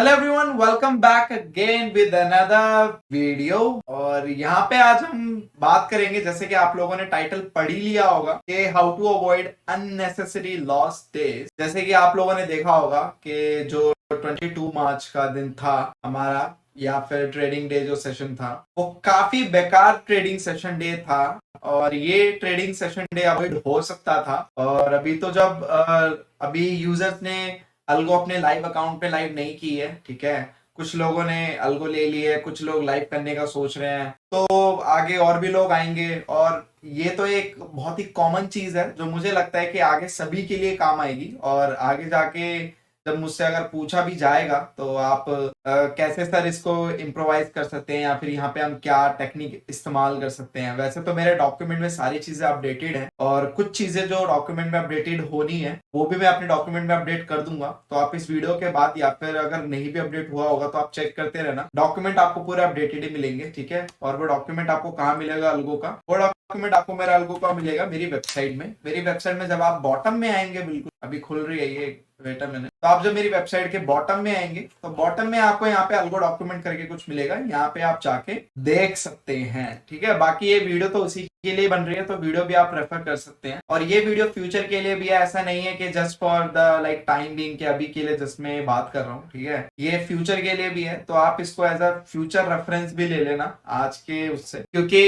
Hello everyone, welcome back again with another video. और यहाँ पे आज हम बात करेंगे, जैसे कि आप लोगों ने टाइटल पढ़ ही लिया होगा, कि how to avoid unnecessary loss days. जैसे कि आप लोगों ने देखा होगा कि जो 22 मार्च का दिन था हमारा, या फिर ट्रेडिंग डे जो सेशन था, वो काफी बेकार ट्रेडिंग सेशन डे था। और ये ट्रेडिंग सेशन डे अवॉइड हो सकता था। और अभी तो जब अभी यूजर्स ने अल्गो अपने लाइव अकाउंट पे लाइव नहीं की है, ठीक है। कुछ लोगों ने अल्गो ले ली है, कुछ लोग लाइव करने का सोच रहे हैं, तो आगे और भी लोग आएंगे। और ये तो एक बहुत ही कॉमन चीज है जो मुझे लगता है कि आगे सभी के लिए काम आएगी। और आगे जाके जब मुझसे अगर पूछा भी जाएगा तो आप कैसे सर इसको इम्प्रोवाइज कर सकते हैं, या फिर यहाँ पे हम क्या टेक्निक इस्तेमाल कर सकते हैं। वैसे तो मेरे डॉक्यूमेंट में सारी चीजें अपडेटेड हैं, और कुछ चीजें जो डॉक्यूमेंट में अपडेटेड होनी है वो भी मैं अपने डॉक्यूमेंट में अपडेट कर दूंगा। तो आप इस वीडियो के बाद, या फिर अगर नहीं भी अपडेट हुआ होगा तो आप चेक करते रहना, डॉक्यूमेंट आपको पूरे अपडेटेड ही मिलेंगे, ठीक है। और वो डॉक्यूमेंट आपको कहाँ मिलेगा अल्गो का? वो डॉक्यूमेंट आपको मेरा अल्गो का मिलेगा मेरी वेबसाइट में। मेरी वेबसाइट में जब आप बॉटम में आएंगे, बिल्कुल अभी खुल रही है ये, वेट अ मिनट। तो आप जब मेरी वेबसाइट के बॉटम में आएंगे तो बॉटम में आपको यहाँ पे अल्गो डॉक्यूमेंट करके कुछ मिलेगा, यहाँ पे आप जाके देख सकते हैं, ठीक है। बाकी ये वीडियो तो उसी के लिए बन रही है, तो वीडियो भी आप रेफर कर सकते हैं। और ये वीडियो फ्यूचर के लिए भी है, ऐसा नहीं है कि just for the like time being, के अभी के लिए जस्ट मैं बात कर रहा हूँ, ठीक है। ये फ्यूचर के लिए भी है, तो आप इसको एज अ फ्यूचर रेफरेंस भी ले लेना आज के उससे। क्योंकि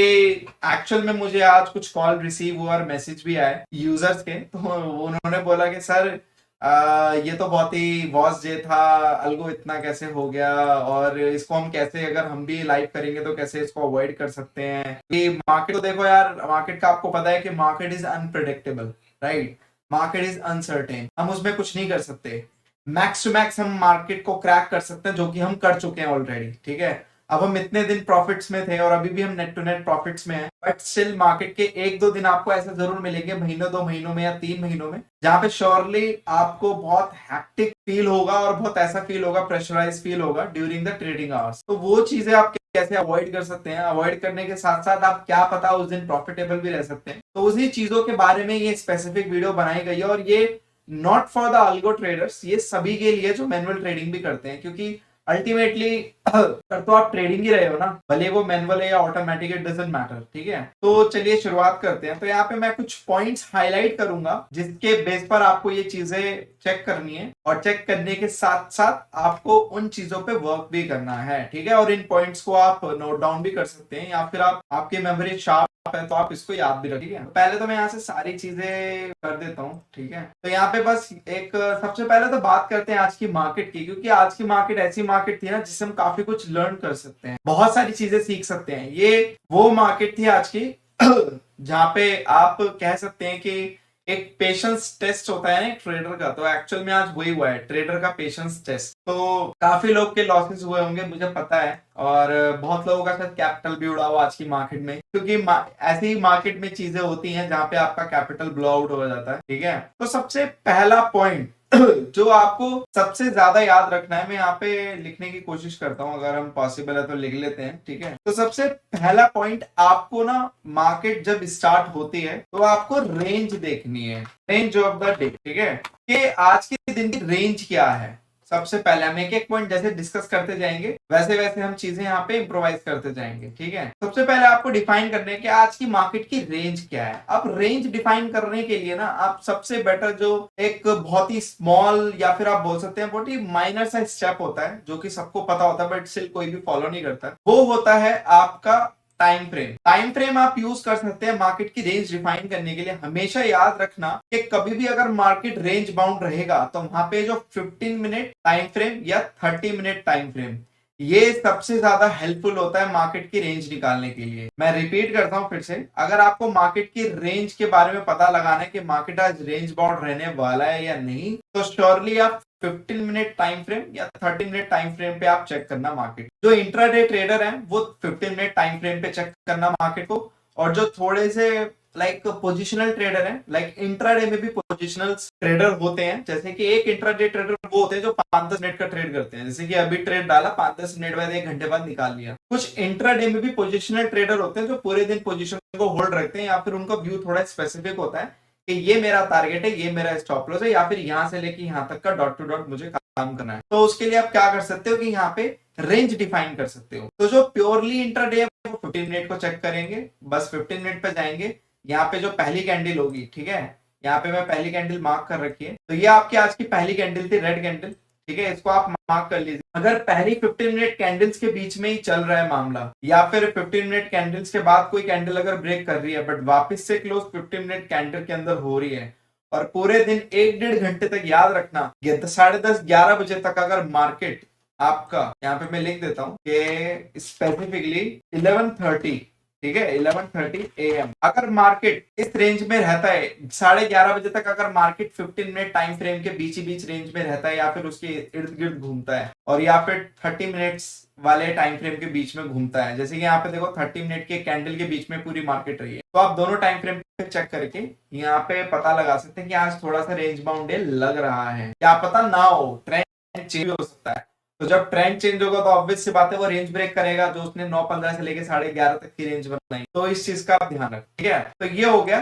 एक्चुअल में मुझे आज कुछ कॉल रिसीव हुआ और मैसेज भी आए यूजर्स के, तो उन्होंने बोला कि सर ये तो बहुत ही बॉस डे था, अल्गो इतना कैसे हो गया, और इसको हम कैसे, अगर हम भी लाइव करेंगे तो कैसे इसको अवॉइड कर सकते हैं। कि मार्केट तो देखो यार, मार्केट का आपको पता है कि market is unpredictable, right. Market is uncertain, हम उसमें कुछ नहीं कर सकते। मैक्स टू मैक्स हम मार्केट को क्रैक कर सकते हैं, जो कि हम कर चुके हैं ऑलरेडी, ठीक है। अब हम इतने दिन प्रॉफिट्स में थे और अभी भी हम नेट टू नेट प्रॉफिट्स में हैं, बट स्टिल मार्केट के एक दो दिन आपको ऐसे जरूर मिलेंगे, महीनों दो महीनों में या 3 महीनों में, जहां पे श्योरली आपको बहुत हैक्टिक फील होगा और बहुत ऐसा फील होगा, प्रेशराइज फील होगा ड्यूरिंग द ट्रेडिंग आवर्स। तो वो चीजें आप कैसे अवॉइड कर सकते हैं, अवॉइड करने के साथ साथ आप क्या पता उस दिन प्रॉफिटेबल भी रह सकते हैं, तो उसी चीजों के बारे में ये स्पेसिफिक वीडियो बनाई गई है। और ये not for the algo traders, ये सभी के लिए जो मैनुअल ट्रेडिंग भी करते हैं, क्योंकि अल्टीमेटली कर तो आप ट्रेडिंग ही रहे हो ना, भले वो मैनुअल है या ऑटोमेटिक, इट डजंट मैटर, ठीक है। तो चलिए शुरुआत करते हैं। तो यहाँ पे मैं कुछ पॉइंट्स हाईलाइट करूंगा जिसके बेस पर आपको ये चीजें चेक करनी है, और चेक करने के साथ साथ आपको उन चीजों पे वर्क भी करना है, ठीक है। और इन पॉइंट्स को आप नोट डाउन भी कर सकते हैं, या फिर आप, आपकी मेमोरी शार्प है तो आप इसको याद भी रखिए। पहले तो मैं यहाँ से सारी चीजें कर देता हूँ, ठीक है। तो यहाँ पे बस एक सबसे पहले तो बात करते हैं आज की मार्केट की, क्योंकि आज की मार्केट ऐसी मार्केट थी ना जिससे हम काफी कुछ लर्न कर सकते हैं, बहुत सारी चीजें सीख सकते हैं। ये वो मार्केट थी आज की जहाँ पे आप कह सकते हैं कि एक पेशेंस टेस्ट होता है ना एक ट्रेडर का, तो एक्चुअल में आज वही हुआ है, ट्रेडर का पेशेंस टेस्ट। तो काफी लोग के लॉसेस हुए होंगे मुझे पता है, और बहुत लोगों का शायद कैपिटल भी उड़ा हुआ आज की मार्केट में, क्योंकि ऐसी मार्केट में चीजें होती हैं जहां पे आपका कैपिटल ब्लो आउट हो जाता है, ठीक है। तो सबसे पहला पॉइंट जो आपको सबसे ज्यादा याद रखना है, मैं यहाँ पे लिखने की कोशिश करता हूँ, अगर हम पॉसिबल है तो लिख लेते हैं, ठीक है। तो सबसे पहला पॉइंट, आपको ना मार्केट जब स्टार्ट होती है तो आपको रेंज देखनी है, रेंज ऑफ द डे, ठीक है। कि आज के दिन की रेंज क्या है। सबसे पहले हम एक एक पॉइंट जैसे डिस्कस करते जाएंगे, वैसे वैसे हम चीजें यहाँ पे इम्प्रोवाइज करते जाएंगे, ठीक है। सबसे पहले आपको डिफाइन करने कि आज की मार्केट की रेंज क्या है। अब रेंज डिफाइन करने के लिए ना, आप सबसे बेटर जो एक बहुत ही स्मॉल, या फिर आप बोल सकते हैं बहुत ही माइनर सा स्टेप होता है, जो कि सबको पता होता है बट स्टिल कोई भी फॉलो नहीं करता, वो होता है आपका टाइम फ्रेम। टाइम फ्रेम आप यूज कर सकते हैं मार्केट की रेंज डिफाइन करने के लिए। हमेशा याद रखना कि कभी भी अगर मार्केट रेंज बाउंड रहेगा तो वहां पे जो 15 मिनट टाइम फ्रेम या 30 मिनट टाइम फ्रेम, ये सबसे ज्यादा हेल्पफुल होता है मार्केट की रेंज निकालने के लिए। मैं रिपीट करता हूं फिर से, अगर आपको मार्केट की रेंज के बारे में पता लगाना है कि मार्केट आज रेंज बाउंड रहने वाला है या नहीं, तो श्योरली आप 15 मिनट टाइम फ्रेम या 30 मिनट टाइम फ्रेम पे आप चेक करना मार्केट। जो इंट्राडे ट्रेडर है वो 15 मिनट टाइम फ्रेम पे चेक करना मार्केट को, और जो थोड़े से लाइक पोजिशनल ट्रेडर है, लाइक इंट्राडे में भी पोजिशनल ट्रेडर होते हैं, जैसे कि एक इंट्राडे ट्रेडर वो होते हैं जो 5-10 मिनट का ट्रेड करते हैं, जैसे कि अभी ट्रेड डाला, 5-10 मिनट बाद, 1 घंटे बाद निकाल लिया। कुछ इंट्राडे में भी पोजिशनल ट्रेडर होते हैं जो पूरे दिन पोजिशन को होल्ड रखते हैं, या फिर उनका व्यू थोड़ा स्पेसिफिक होता है कि ये मेरा टारगेट है, ये मेरा स्टॉप लॉस है, या फिर यहाँ से लेके यहाँ तक का डॉट टू डॉट मुझे काम करना है। तो उसके लिए आप क्या कर सकते हो कि यहाँ पे रेंज डिफाइन कर सकते हो। तो जो प्योरली इंट्राडे है वो 15 मिनट को चेक करेंगे, बस 15 मिनट पे जाएंगे, यहाँ पे जो पहली कैंडल होगी, ठीक है, यहाँ पे मैं पहली कैंडल मार्क कर रखी है, तो ये आपकी आज की पहली कैंडल थी, रेड कैंडल, ठीक है, इसको आप मार्क कर लीजिए। अगर पहली 15 मिनट कैंडल्स के बीच में ही चल रहा है मामला, या फिर 15 मिनट कैंडल्स के बाद कोई कैंडल अगर ब्रेक कर रही है बट वापस से क्लोज 15 मिनट कैंडल के अंदर हो रही है, और पूरे दिन 1-1.5 घंटे तक, याद रखना, 10:30-11 बजे तक अगर मार्केट आपका, यहाँ पे मैं लिख देता हूँ कि स्पेसिफिकली 11:30, ठीक है, 11:30 AM, अगर मार्केट इस रेंज में रहता है 11:30 बजे तक, अगर मार्केट 15 मिनट टाइम फ्रेम के बीच ही बीच रेंज में रहता है या फिर उसके इर्द गिर्द घूमता है, और या फिर 30 मिनट्स वाले टाइम फ्रेम के बीच में घूमता है, जैसे कि यहाँ पे देखो 30 मिनट के कैंडल के बीच में पूरी मार्केट रही है, तो आप दोनों टाइम फ्रेम पे चेक करके यहाँ पे पता लगा सकते हैं कि आज थोड़ा सा रेंज बाउंड डे लग रहा है, क्या पता ना हो, ट्रेंड चेंज हो सकता है। तो जब ट्रेंड चेंज होगा तो ऑब्वियस सी बात है वो रेंज ब्रेक करेगा जो उसने 9:15 से लेके 11:30 तक की रेंज बनाई, तो इस चीज का आप ध्यान रखें, ठीक है। तो ये हो गया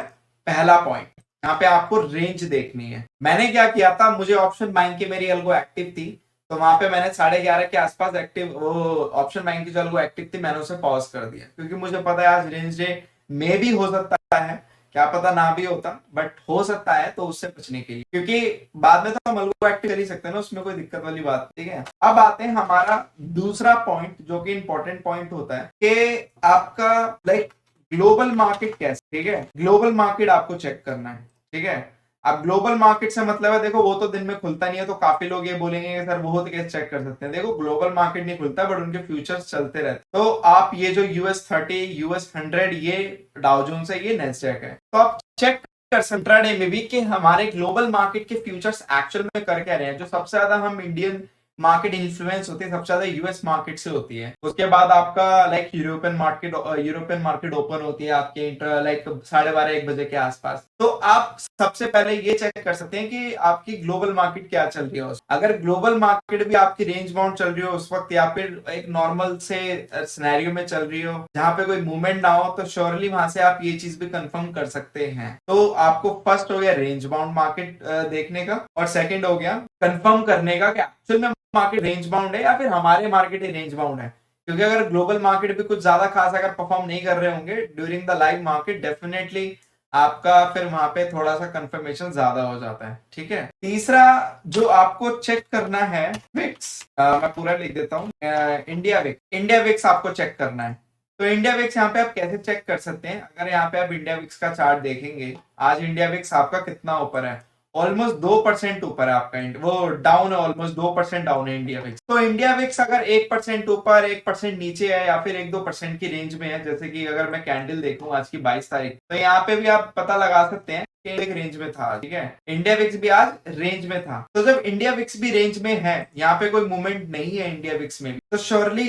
पहला पॉइंट, यहाँ पे आपको रेंज देखनी है। मैंने क्या किया था, मुझे ऑप्शन बाइंग की मेरी अल्गो एक्टिव थी, तो वहां पे मैंने 11:30 के आसपास एक्टिव, वो ऑप्शन बाइंग की जो अल्गो एक्टिव थी मैंने उसे पॉज कर दिया, क्योंकि मुझे पता है आज रेंज डे में भी हो सकता है, क्या पता ना भी होता, बट हो सकता है, तो उससे बचने के लिए, क्योंकि बाद में तो हम अलगो एक्टिव कर ही सकते हैं ना, उसमें कोई दिक्कत वाली बात, ठीक है। अब आते हैं हमारा दूसरा पॉइंट जो कि इंपॉर्टेंट पॉइंट होता है कि आपका लाइक ग्लोबल मार्केट कैसे, ठीक है, ग्लोबल मार्केट आपको चेक करना है, ठीक है। अब ग्लोबल मार्केट से मतलब है, देखो वो तो दिन में खुलता नहीं है, तो काफी लोग ये बोलेंगे कि सर वो तो कैसे चेक कर सकते हैं, देखो ग्लोबल मार्केट नहीं खुलता बट उनके फ्यूचर्स चलते रहते, तो आप ये जो US30, US100, ये डाउ जोन्स है, ये नेस्डैक है, तो आप चेक कर इंट्राडे में भी कि हमारे ग्लोबल मार्केट के फ्यूचर्स एक्चुअल में कर क्या रहे हैं। जो सबसे ज्यादा हम इंडियन मार्केट इन्फ्लुएंस होती है सबसे ज्यादा यूएस मार्केट से होती है, उसके बाद आपका लाइक यूरोपियन मार्केट ओपन होती है आपके लाइक 12:30-1 बजे के आसपास। तो आप सबसे पहले ये चेक कर सकते हैं कि आपकी ग्लोबल मार्केट क्या चल रही है। अगर ग्लोबल मार्केट भी आपकी रेंज बाउंड चल रही हो उस वक्त, या फिर एक नॉर्मल से सिनेरियो में चल रही हो जहां पे कोई मूवमेंट ना हो, तो श्योरली वहां से आप ये चीज भी कंफर्म कर सकते हैं। तो आपको फर्स्ट हो गया रेंज बाउंड मार्केट देखने का, और सेकंड हो गया कंफर्म करने का कि एक्चुअल में मार्केट रेंज बाउंड है या फिर हमारे मार्केट ही रेंज बाउंड है। क्योंकि अगर ग्लोबल मार्केट भी कुछ ज्यादा खास अगर परफॉर्म नहीं कर रहे होंगे during the live market, definitely आपका फिर वहां पे थोड़ा सा कंफर्मेशन ज्यादा हो जाता है, ठीक है। तीसरा जो आपको चेक करना है विक्स, मैं पूरा लिख देता हूँ, इंडिया विक्स आपको चेक करना है। तो इंडिया विक्स यहाँ पे आप कैसे चेक कर सकते हैं, अगर यहाँ पे आप इंडिया विक्स का चार्ट देखेंगे, आज इंडिया विक्स आपका कितना ऊपर है, ऑलमोस्ट 2% ऊपर है आपका, वो डाउन है, ऑलमोस्ट 2% डाउन है इंडिया विक्स। तो इंडिया विक्स अगर 1% ऊपर 1% नीचे है या फिर 1-2% की रेंज में है, जैसे कि अगर मैं कैंडल देखूं आज की 22 तारीख, तो यहाँ पे भी आप पता लगा सकते हैं कि एक रेंज में था, ठीक है, इंडिया विक्स भी आज रेंज में था। तो जब इंडिया विक्स भी रेंज में है, यहाँ पे कोई मूवमेंट नहीं है इंडिया विक्स में भी, तो श्योरली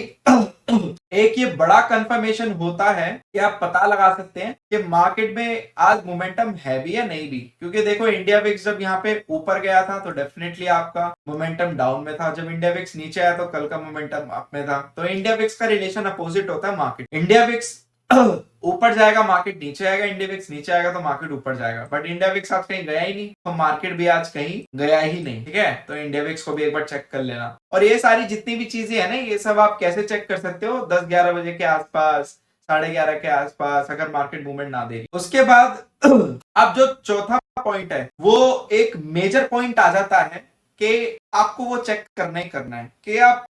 एक ये बड़ा कंफर्मेशन होता है कि आप पता लगा सकते हैं कि मार्केट में आज मोमेंटम है भी या नहीं भी। क्योंकि देखो इंडिया विक्स जब यहाँ पे ऊपर गया था तो डेफिनेटली आपका मोमेंटम डाउन में था, जब इंडिया विक्स नीचे आया तो कल का मोमेंटम अप में था। तो इंडिया विक्स का रिलेशन अपोजिट होता है मार्केट, इंडिया विक्स ऊपर जाएगा मार्केट नीचे आएगा, इंडिया विक्स नीचे आएगा तो मार्केट ऊपर जाएगा। बट इंडिया विक्स आज कहीं गया ही नहीं, तो मार्केट भी आज कहीं गया ही नहीं, ठीक है। तो इंडिया विक्स को भी एक बार चेक कर लेना। और ये सारी जितनी भी चीजें है ना, ये सब आप कैसे चेक कर सकते हो, 10-11 बजे के आसपास, 11:30 के आसपास, अगर मार्केट मूवमेंट ना दे रही। उसके बाद अब जो चौथा पॉइंट है वो एक मेजर पॉइंट आ जाता है कि आपको वो चेक करना ही करना है कि आप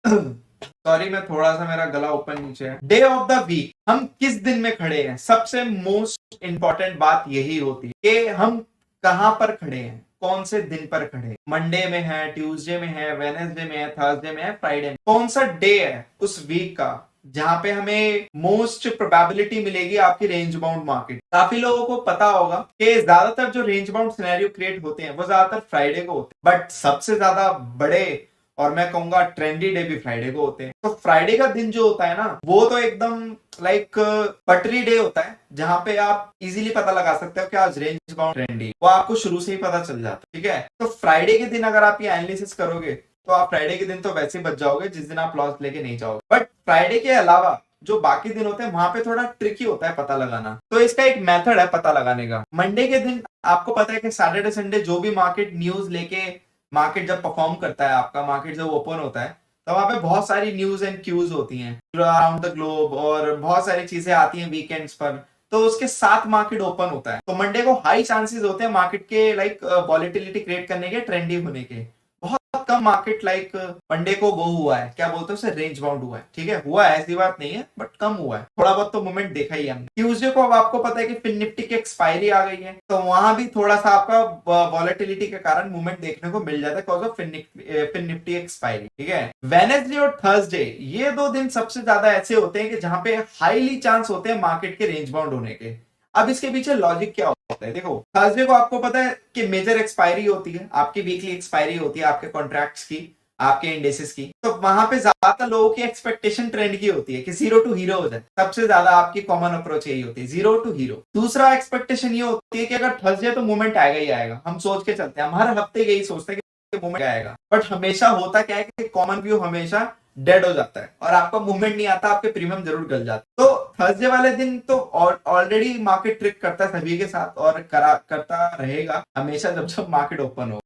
सॉरी मैं थोड़ा सा मेरा गला ऊपर नीचे है, डे ऑफ द वीक, हम किस दिन में खड़े हैं। सबसे मोस्ट इंपॉर्टेंट बात यही होती है कि हम कहां पर खड़े हैं, कौन से दिन पर खड़े हैं, मंडे में है, ट्यूसडे में है, वेडनेसडे में है, थर्सडे में है, फ्राइडे में, कौन सा डे है उस वीक का जहां पे हमें मोस्ट प्रोबेबिलिटी मिलेगी आपकी रेंज बाउंड मार्केट। काफी लोगों को पता होगा कि ज्यादातर जो रेंज बाउंड सिनेरियो क्रिएट होते हैं वो ज्यादातर फ्राइडे को होते हैं, बट सबसे ज्यादा बड़े और मैं कहूंगा ट्रेंडी डे भी फ्राइडे को होते हैं। तो फ्राइडे का दिन जो होता है ना, वो तो एकदम लाइक पटरी डे होता है, जहां पे आप इजीली पता लगा सकते हो कि आज रेंज बाउंड ट्रेंडी, वो आपको शुरू से ही पता चल जाता है, ठीक है। तो फ्राइडे के दिन अगर आप ये एनालिसिस करोगे तो आप फ्राइडे के दिन तो वैसे ही बच जाओगे जिस दिन आप लॉस लेके नहीं जाओगे। बट फ्राइडे के अलावा जो बाकी दिन होते हैं वहां पे थोड़ा ट्रिकी होता है पता लगाना। तो इसका एक मेथड है पता लगाने का। मंडे के दिन आपको पता है कि सैटरडे संडे जो भी मार्केट न्यूज लेके मार्केट जब परफॉर्म करता है, आपका मार्केट जब ओपन होता है, तो वहां पे बहुत सारी न्यूज एंड क्यूज होती हैं अराउंड द ग्लोब और बहुत सारी चीजें आती हैं वीकेंड्स पर। तो उसके साथ मार्केट ओपन होता है, तो मंडे को हाई चांसेस होते हैं मार्केट के लाइक वॉलेटिलिटी क्रिएट करने के, ट्रेंडी होने के। बहुत कम मार्केट लाइक मंडे को वो हुआ है, क्या बोलते हैं उसे, रेंज बाउंड हुआ है। ठीक है, हुआ है ऐसी बात नहीं है, बट कम हुआ है, थोड़ा बहुत तो मूवमेंट देखा ही हमने। ट्यूसडे को अब आपको पता है कि फिर निफ्टी की एक्सपायरी आ गई है, तो वहां भी थोड़ा सा आपका वॉलेटिलिटी के कारण मूवमेंट देखने को मिल जाता है बिकॉज ऑफ फिर निफ्टी एक्सपायरी। ठीक है, वेडनेसडे और थर्सडे ये 2 दिन सबसे ज्यादा ऐसे होते हैं कि जहां पे हाईली चांस होते हैं मार्केट के रेंज बाउंड होने के। अब इसके पीछे लॉजिक क्या होता है, देखो थर्सडे को आपको पता है कि मेजर एक्सपायरी होती है, आपकी वीकली एक्सपायरी होती है आपके कॉन्ट्रैक्ट्स की, आपके इंडेसेस की। तो वहां पे ज्यादातर लोगों की एक्सपेक्टेशन ट्रेंड की होती है कि 0 टू हीरो हो जाए। सबसे ज्यादा आपकी कॉमन अप्रोच यही होती है, 0 टू हीरो। दूसरा एक्सपेक्टेशन ये होती है कि अगर थर्सडे तो मूवमेंट आएगा ही आएगा, हम सोच के चलते हैं, हम हर हफ्ते यही सोचते हैं कि मूवमेंट आएगा। बट हमेशा होता क्या है कि कॉमन व्यू हमेशा डेड हो जाता है और आपका मूवमेंट नहीं आता, आपके प्रीमियम जरूर गल जाते। तो थर्सडे वाले दिन तो ऑलरेडी मार्केट ट्रिक करता है सभी के साथ और करता रहेगा हमेशा जब जब मार्केट ओपन हो।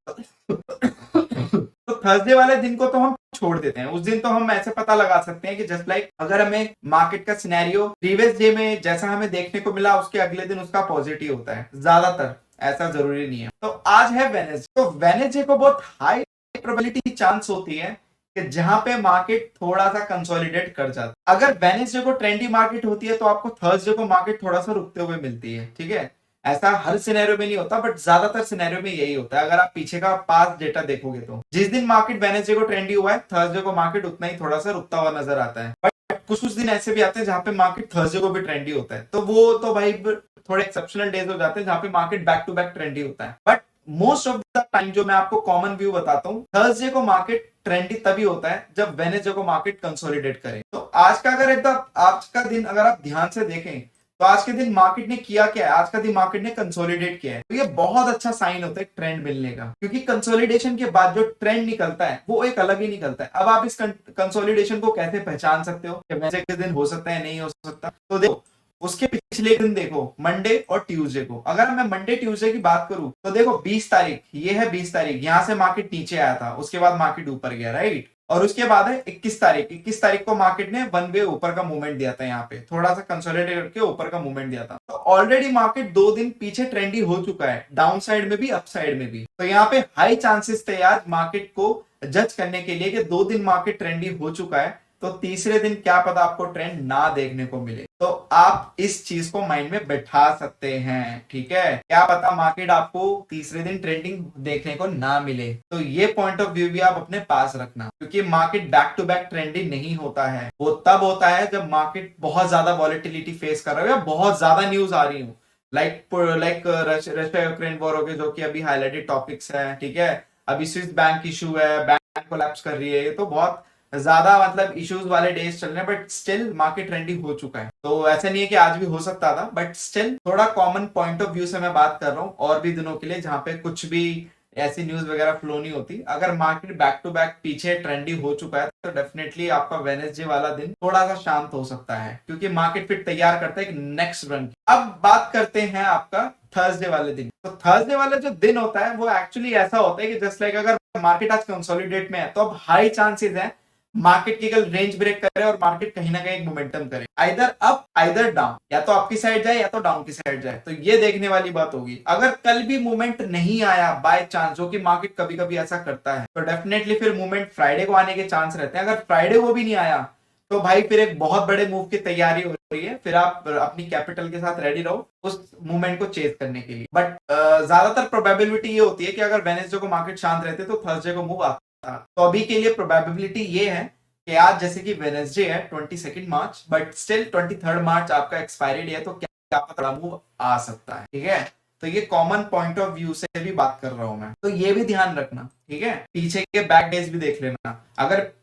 तो थर्सडे वाले दिन को तो हम छोड़ देते हैं, उस दिन तो हम ऐसे पता लगा सकते हैं कि जस्ट लाइक अगर हमें मार्केट का सिनेरियो प्रीवियस डे में जैसा हमें देखने को मिला उसके अगले दिन उसका पॉजिटिव होता है, ज्यादातर, ऐसा जरूरी नहीं है। तो आज है वेडनेसडे, तो वेडनेसडे को बहुत हाई प्रोबेबिलिटी चांस होती है कि जहां पे मार्केट थोड़ा सा कंसोलिडेट कर जाता है। अगर वेडनेसडे को ट्रेंडी मार्केट होती है तो आपको थर्सडे को मार्केट थोड़ा सा रुकते हुए मिलती है। ठीक है, ऐसा हर सिनेरियो में नहीं होता, बट ज्यादातर सिनेरियो में यही होता है। अगर आप पीछे का पास डेटा देखोगे तो जिस दिन मार्केट वेडनेसडे को ट्रेंडी हुआ है, थर्सडे को मार्केट उतना ही थोड़ा सा रुकता हुआ नजर आता है। बट कुछ दिन ऐसे भी आते हैं जहां पे मार्केट थर्सडे को भी ट्रेंडी होता है, तो वो तो भाई थोड़े एक्सेप्शनल डेज हो जाते हैं जहां पे market back to back trendy होता है। But most of the time जो मैं आपको कॉमन व्यू बताता हूँ, थर्सडे को मार्केट ट्रेंडी तभी होता है जब वेडनेसडे को मार्केट कंसोलिडेट करे। तो आज का अगर एकदम आज का दिन अगर आप ध्यान से देखें तो आज के दिन मार्केट ने किया क्या है, आज का दिन मार्केट ने कंसोलिडेट किया है। तो ये बहुत अच्छा साइन होता है ट्रेंड मिलने का, क्योंकि कंसोलिडेशन के बाद जो ट्रेंड निकलता है वो एक अलग ही निकलता है। अब आप इस कंसोलिडेशन को कैसे पहचान सकते हो कि वैसे के दिन हो सकता है नहीं हो सकता, तो देखो उसके पिछले दिन देखो मंडे और ट्यूसडे को। अगर मैं मंडे ट्यूसडे की बात करूं तो देखो 20 तारीख, ये है 20 तारीख, यहां से मार्केट नीचे आया था, उसके बाद मार्केट ऊपर गया, राइट। और उसके बाद है 21 तारीख, 21 तारीख को मार्केट ने वन वे ऊपर का मूवमेंट दिया था, यहाँ पे थोड़ा सा कंसोलिडेट करके ऊपर का मूवमेंट दिया था। तो ऑलरेडी मार्केट 2 दिन पीछे ट्रेंडी हो चुका है, डाउन साइड में भी अप साइड में भी। तो यहाँ पे हाई चांसेस थे यार मार्केट को जज करने के लिए कि 2 दिन मार्केट ट्रेंडी हो चुका है, तो तीसरे दिन क्या पता आपको ट्रेंड ना देखने को मिले। तो आप इस चीज को माइंड में बैठा सकते हैं, ठीक है, क्या पता मार्केट आपको तीसरे दिन ट्रेंडिंग देखने को ना मिले। तो ये पॉइंट ऑफ व्यू भी आप अपने पास रखना, क्योंकि market back to back trending नहीं होता है, वो तब होता है जब मार्केट बहुत ज्यादा वॉलेटिलिटी फेस कर रहा है या बहुत ज्यादा न्यूज आ रही हो, लाइक रशिया यूक्रेन वॉर हो गए जो कि अभी हाईलाइटेड टॉपिक्स है। ठीक है, अभी स्विस बैंक इशू है, बैंक कोलैप्स कर रही है, ये तो बहुत ज्यादा मतलब इश्यूज वाले डेज चल रहे हैं, बट स्टिल मार्केट ट्रेंडिंग हो चुका है। तो ऐसा नहीं है कि आज भी हो सकता था, बट स्टिल थोड़ा कॉमन पॉइंट ऑफ व्यू से मैं बात कर रहा हूँ और भी दिनों के लिए जहां पे कुछ भी ऐसी न्यूज वगैरह फ्लो नहीं होती। अगर मार्केट बैक टू बैक पीछे ट्रेंडी हो चुका है तो डेफिनेटली आपका वेडनेसडे वाला दिन थोड़ा सा शांत हो सकता है, क्योंकि मार्केट फिर तैयार करता है एक नेक्स्ट रन। अब बात करते हैं आपका थर्सडे वाले दिन। तो थर्सडे वाला जो दिन होता है वो एक्चुअली ऐसा होता है कि जस्ट लाइक अगर मार्केट आज कंसोलिडेट में है तो अब हाई चांसेस है मार्केट की कल रेंज ब्रेक करे और मार्केट कहीं ना कहीं मोमेंटम करे, आइदर अप आइदर डाउन, या तो अप की साइड जाए या तो डाउन की साइड जाए। तो ये देखने वाली बात होगी। अगर कल भी मूवमेंट नहीं आया बाय चांस, जो कि मार्केट कभी कभी ऐसा करता है, तो डेफिनेटली फिर मूवमेंट फ्राइडे को आने के चांस रहते हैं। अगर फ्राइडे को भी नहीं आया तो भाई फिर एक बहुत बड़े मूव की तैयारी हो रही है, फिर आप अपनी कैपिटल के साथ रेडी रहो उस मूवमेंट को चेज करने के लिए। बट ज्यादातर प्रोबेबिलिटी ये होती है कि अगर वेडनेसडे को मार्केट शांत रहते तो थर्सडे को मूव आता। तो अभी के लिए प्रोबेबिलिटी ये है कि आज जैसे कि वेडनेसडे है 22 मार्च, बट स्टिल 23 मार्च आपका एक्सपायरी डे है, तो क्या पता मूव आ सकता है। ठीक है, तो ये कॉमन पॉइंट ऑफ व्यू से भी बात कर रहा हूं मैं, तो ये भी ध्यान रखना। ठीक है, पीछे के बैक डेज भी देख लेना।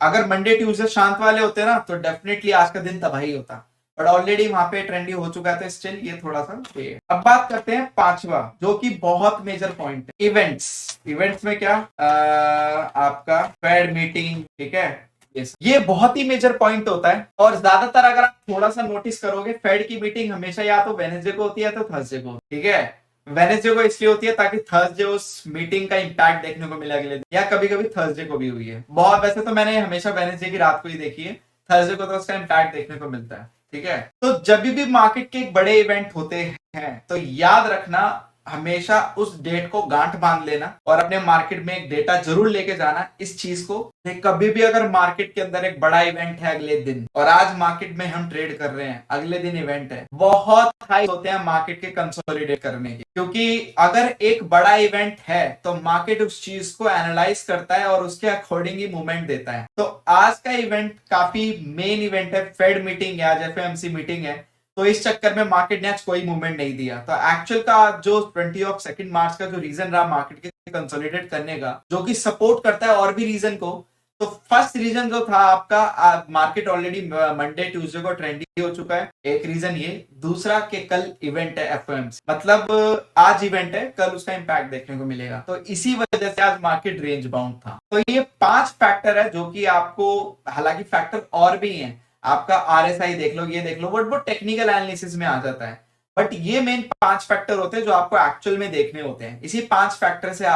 अगर मंडे ट्यूसडे शांत वाले होते ना तो डेफिनेटली आज का दिन तबाही होता, बट ऑलरेडी वहां पे ट्रेंडी हो चुका था, स्टिल ये थोड़ा सा। अब बात करते हैं पांचवा, जो कि बहुत मेजर पॉइंट है, इवेंट्स। इवेंट्स में क्या आपका फेड मीटिंग, ठीक है, ये बहुत ही मेजर पॉइंट होता है। और ज्यादातर अगर आप थोड़ा सा नोटिस करोगे, फेड की मीटिंग हमेशा या तो वेडनेसडे को होती है या तो थर्सडे को, ठीक है। वेडनेसडे को इसलिए होती है ताकि थर्सडे उस मीटिंग का इम्पैक्ट देखने को मिले अगले दिन, या कभी कभी थर्सडे को भी हुई है बहुत। वैसे तो मैंने हमेशा वेडनेसडे की रात को ही देखी है, थर्सडे को तो उसका इम्पैक्ट देखने को मिलता है, ठीक है। तो जब भी मार्केट के एक बड़े इवेंट होते हैं तो याद रखना, हमेशा उस डेट को गांठ बांध लेना और अपने मार्केट में एक डेटा जरूर लेके जाना इस चीज को। कभी भी अगर मार्केट के अंदर एक बड़ा इवेंट है अगले दिन, और आज मार्केट में हम ट्रेड कर रहे हैं, अगले दिन इवेंट है, बहुत हाई होते हैं मार्केट के कंसोलिडेट करने के, क्योंकि अगर एक बड़ा इवेंट है तो मार्केट उस चीज को एनालाइज करता है और उसके अकॉर्डिंग ही मूवमेंट देता है। तो आज का इवेंट काफी मेन इवेंट है, फेड मीटिंग या एफओएमसी मीटिंग है, तो इस चक्कर में मार्केट ने आज कोई मूवमेंट नहीं दिया। तो एक्चुअल का जो 22 मार्च का जो रीजन रहा मार्केट के कंसोलिडेट करने का, जो कि सपोर्ट करता है और भी रीजन को, तो फर्स्ट रीजन जो था आपका, मार्केट ऑलरेडी मंडे ट्यूसडे को ट्रेंडी हो चुका है, एक रीजन ये। दूसरा कि कल इवेंट है एफओएमसी, मतलब आज इवेंट है, कल उसका इंपैक्ट देखने को मिलेगा, तो इसी वजह से आज मार्केट रेंज बाउंड था। तो ये 5 फैक्टर है जो कि आपको, हालांकि फैक्टर और भी हैं, आपका आरएसआई देख लो, ये देख लो, बट वो टेक्निकल एनालिसिस में आ जाता है। बट ये मेन 5 फैक्टर होते हैं जो आपको एक्चुअल में देखने होते हैं। इसी 5 फैक्टर से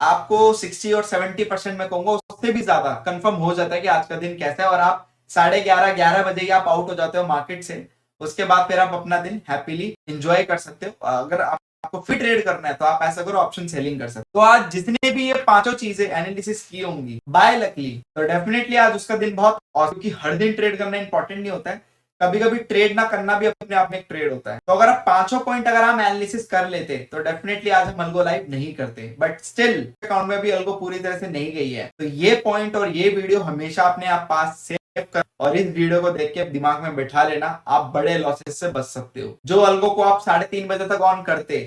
आपको 60 और 70% में कहूंगा, उससे भी ज्यादा कंफर्म हो जाता है कि आज का दिन कैसा है, और आप 11:30 बजे ही आप आउट हो जाते हो मार्केट से। उसके बाद फिर आप अपना दिन हैप्पीली एंजॉय कर सकते हो। अगर आपको फिर ट्रेड करना है तो आप ऐसा करो, ऑप्शन सेलिंग कर सकते हो। तो आज जितने भी ये 5 चीजें एनालिसिस की होंगी बाय लकली, तो डेफिनेटली आज उसका दिन बहुत, और क्योंकि हर दिन ट्रेड करना इंपॉर्टेंट नहीं होता है, कभी कभी ट्रेड ना करना भी अपने आप में एक ट्रेड होता है। तो अगर आप 5 पॉइंट अगर हम एनालिसिस कर लेते तो डेफिनेटली आज हम अल्गो लाइव नहीं करते, बट स्टिल अकाउंट में भी अल्गो पूरी तरह से नहीं गई है। तो ये पॉइंट और ये वीडियो हमेशा अपने आप पास सेव कर, और इस वीडियो को देख के दिमाग में बैठा लेना, आप बड़े लॉसेस से बच सकते हो। जो अल्गो को आप 3:30 बजे तक ऑन करते,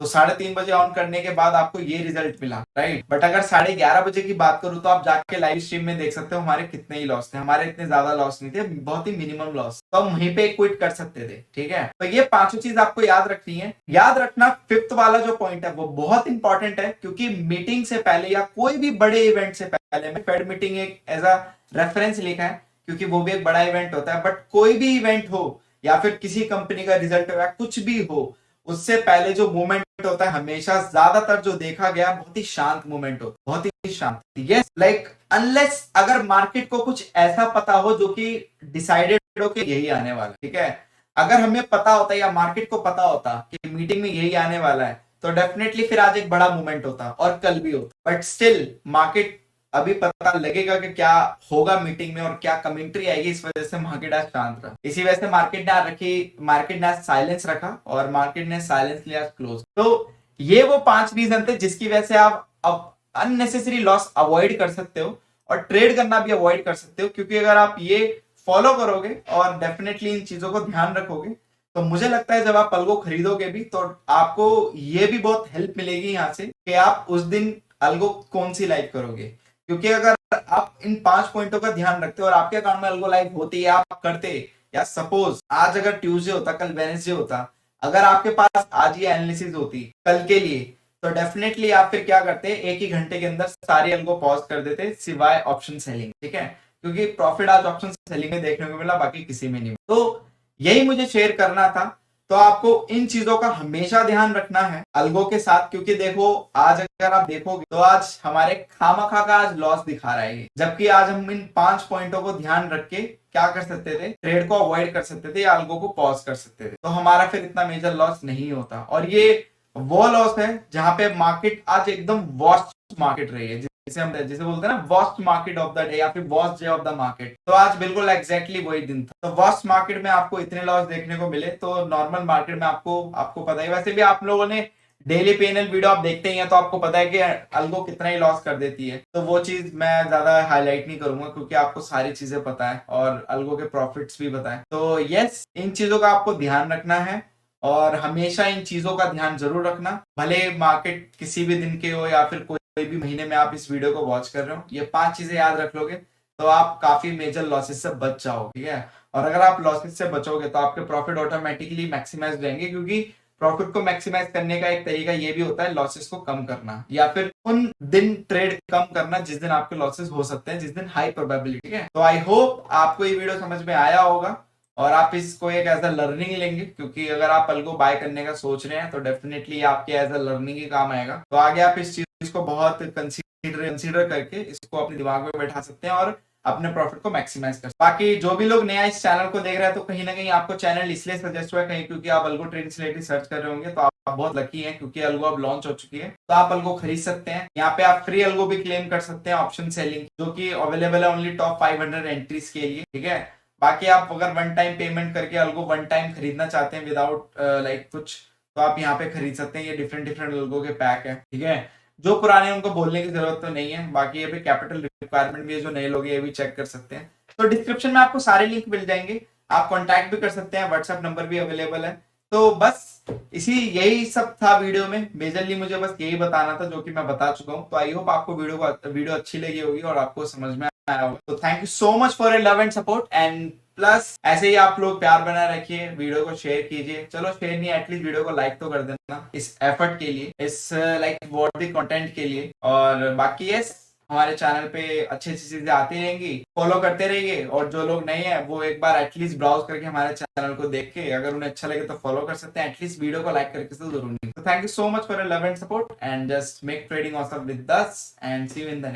तो 3:30 बजे ऑन करने के बाद आपको ये रिजल्ट मिला, राइट। बट अगर 11:30 बजे की बात करूं तो आप जाके लाइव स्ट्रीम में देख सकते हो हमारे कितने ही लॉस थे। हमारे इतने ज्यादा लॉस नहीं थे, बहुत ही मिनिमम लॉस, तो हम वहीं पे क्विट कर सकते थे, ठीक है। तो ये 5 चीज आपको याद रखनी है। याद रखना 5th वाला जो पॉइंट है वो बहुत इंपॉर्टेंट है, क्योंकि मीटिंग से पहले या कोई भी बड़े इवेंट से पहले, मैं फेड मीटिंग एक एज अ रेफरेंस लिखा है क्योंकि वो भी एक बड़ा इवेंट होता है, बट कोई भी इवेंट हो या फिर किसी कंपनी का रिजल्ट हो या कुछ भी हो, उससे पहले जो मूवमेंट होता है हमेशा ज्यादातर जो देखा गया बहुत ही शांत मूवमेंट होता है, बहुत ही शांत। यस, लाइक अनलेस अगर मार्केट को कुछ ऐसा पता हो जो कि डिसाइडेड हो कि यही आने वाला, ठीक है। अगर हमें पता होता या मार्केट को पता होता कि मीटिंग में यही आने वाला है, तो डेफिनेटली फिर आज एक बड़ा मूवमेंट होता और कल भी होता। बट स्टिल मार्केट अभी पता लगेगा कि क्या होगा मीटिंग में और क्या कमेंट्री आएगी, इस वजह से मार्केट आज शांत रहा। इसी वजह से मार्केट ने आज साइलेंस रखा और मार्केट ने साइलेंस लिया क्लोज। तो ये वो 5 रीजन थे जिसकी वजह से आप अब अननेसेसरी लॉस अवॉइड कर सकते हो और ट्रेड करना भी अवॉइड कर सकते हो, क्योंकि अगर आप ये फॉलो करोगे और डेफिनेटली इन चीजों को ध्यान रखोगे, तो मुझे लगता है जब आप अल्गो खरीदोगे भी तो आपको ये भी बहुत हेल्प मिलेगी यहाँ से कि आप उस दिन अल्गो कौन सी लाइव करोगे। क्योंकि अगर आप इन 5 पॉइंटों का ध्यान रखते हो और आपके अकाउंट में अल्गो लाइव होती है, आप करते, या सपोज आज अगर ट्यूसडे होता, कल वेडनेसडे होता, अगर आपके पास आज ये एनालिसिस होती कल के लिए, तो डेफिनेटली आप फिर क्या करते, एक ही घंटे के अंदर सारी अल्गो पॉज कर देते, सिवाय ऑप्शन सेलिंग, ठीक है। क्योंकि प्रॉफिट आज ऑप्शन सेलिंग में देखने को मिला, बाकी किसी में नहीं। तो यही मुझे शेयर करना था। तो आपको इन चीजों का हमेशा ध्यान रखना है अल्गो के साथ, क्योंकि देखो आज अगर आप देखोगे तो आज हमारे खामखा का आज लॉस दिखा रहा है, जबकि आज हम इन 5 पॉइंटों को ध्यान रख के क्या कर सकते थे, ट्रेड को अवॉइड कर सकते थे या अल्गो को पॉज कर सकते थे, तो हमारा फिर इतना मेजर लॉस नहीं होता। और ये वो लॉस है जहां पे मार्केट आज एकदम वर्स्ट मार्केट रही है, जिसे बोलते हैं ना worst market of the day या फिर worst day of the market. तो आज बिल्कुल एग्जैक्टली वही दिन था। तो वर्स्ट मार्केट में आपको इतने लॉस देखने को मिले, तो नॉर्मल मार्केट में आपको पता है, वैसे भी आप लोगों ने डेली पेनल वीडियो आप देखते ही हैं, तो आपको पता है कि अल्गो कितना ही लॉस कर देती है। तो वो चीज मैं ज्यादा हाईलाइट नहीं करूंगा क्योंकि आपको सारी चीजें पता है और अल्गो के प्रॉफिट्स भी पता है। तो यस, इन चीजों का आपको ध्यान रखना है और हमेशा इन चीजों का ध्यान जरूर रखना, भले मार्केट किसी भी दिन के हो या फिर कोई भी महीने में आप इस वीडियो को वॉच कर रहे हो। ये 5 चीजें याद रख लोगे तो आप काफी मेजर लॉसेस से बच जाओगे, ठीक है। और अगर आप लॉसेस से बचोगे तो आपके प्रॉफिट ऑटोमेटिकली मैक्सिमाइज रहेंगे, क्योंकि प्रॉफिट को मैक्सिमाइज करने का एक तरीका ये भी होता है लॉसेस को कम करना, या फिर उन दिन ट्रेड कम करना जिस दिन आपके लॉसेस हो सकते हैं, जिस दिन हाई प्रोबेबिलिटी है। तो आई होप आपको ये वीडियो समझ में आया होगा और आप इसको एक एज अ लर्निंग लेंगे, क्योंकि अगर आप अलगो बाय करने का सोच रहे हैं तो डेफिनेटली आपके एज अ लर्निंग ही काम आएगा। तो आगे आप इस चीज को बहुत कंसीडर करके इसको अपने दिमाग में बैठा सकते हैं और अपने प्रॉफिट को मैक्सिमाइज कर। बाकी जो भी लोग नया इस चैनल को देख रहे हैं तो कहीं ना कहीं आपको चैनल इसलिए सजेस्ट हुआ है कहीं क्योंकि आप अल्गो ट्रेडिंग से रिलेटेड सर्च कर रहे होंगे, तो आप बहुत लकी हैं क्योंकि अल्गो अब लॉन्च हो चुकी है, तो आप अल्गो खरीद सकते हैं। यहाँ पे आप फ्री अल्गो भी क्लेम कर सकते हैं ऑप्शन सेलिंग, जो कि अवेलेबल है ओनली टॉप 500 एंट्रीज के लिए, ठीक है। बाकी आप अगर वन टाइम पेमेंट करके अल्गो वन टाइम खरीदना चाहते हैं विदाउट लाइक कुछ, तो आप यहाँ पे खरीद सकते हैं। ये डिफरेंट डिफरेंट अल्गो के पैक है, ठीक है। जो पुराने उनको बोलने की जरूरत तो नहीं है, बाकी ये भी कैपिटल रिक्वायरमेंट भी है, जो नए लोग ये भी चेक कर सकते हैं। तो डिस्क्रिप्शन में आपको सारे लिंक मिल जाएंगे, आप कांटेक्ट भी कर सकते हैं, व्हाट्सएप नंबर भी अवेलेबल है। तो बस यही सब था वीडियो में, मेजरली मुझे बस यही बताना था जो कि मैं बता चुका हूँ। तो आई होप आपको वीडियो अच्छी लगी होगी और आपको समझ में आया होगा। तो thank you so much for your love and support, and plus ऐसे ही आप लोग प्यार बनाए रखिए, वीडियो को शेयर कीजिए। चलो शेयर नहीं, एटलीस्ट वीडियो को लाइक तो कर देना इस एफर्ट के लिए, इस लाइक वर्दी कंटेंट के लिए। और बाकी यस, हमारे चैनल पे अच्छी अच्छी चीजें आती रहेंगी, फॉलो करते रहिए। और जो लोग नहीं है वो एक बार एटलीस्ट ब्राउज करके हमारे चैनल को देख के अगर उन्हें अच्छा लगे तो फॉलो कर सकते हैं, एटलीस्ट वीडियो को लाइक करके तो जरूर नहीं। तो thank you so much for your love and support, and just make trading awesome with us, and see you in the